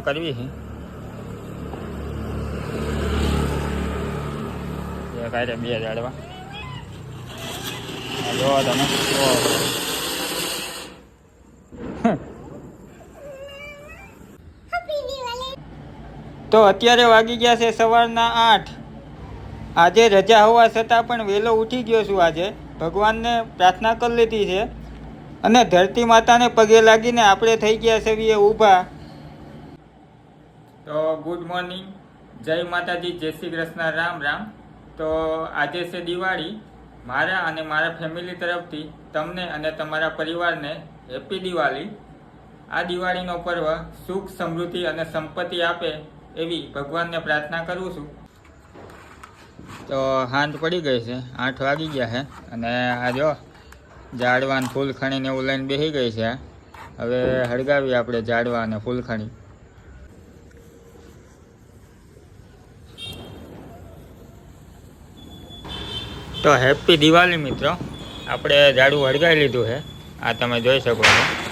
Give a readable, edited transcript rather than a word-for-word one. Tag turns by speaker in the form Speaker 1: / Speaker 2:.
Speaker 1: કરવી છે કાંઈ બે ઝાડવા જો તમે તો અત્યારે વાગી ગયા છે સવારના 8। આજે રજા હોવા છતાં પણ વહેલો ઉઠી ગયો છું। આજે ભગવાનને પ્રાર્થના કરી લીધી છે અને ધરતી માતાને પગે લાગીને આપણે થઈ ગયા છે ઊભા। તો ગુડ મોર્નિંગ, જય માતાજી, જય શ્રી કૃષ્ણ, રામ રામ। તો આજે છે દિવાળી। મારા અને મારા ફેમિલી તરફથી તમને અને તમારા પરિવારને હેપી દિવાળી। આ દિવાળીનો પર્વ સુખ, સમૃદ્ધિ અને સંપત્તિ આપે એવી ભગવાનને પ્રાર્થના કરું છું। તો સાંજ પડી ગઈ છે, 8 વાગી ગયા છે અને આ જો ઝાડવાન ફૂલખણીને એવું લઈને બેસી ગઈ છે। હવે હળગાવી આપણે ઝાડવા અને ફૂલખણી। તો હેપી દિવાળી મિત્રો, આપણે ઝાડું હળગાવી લીધું છે, આ તમે જોઈ શકો છો।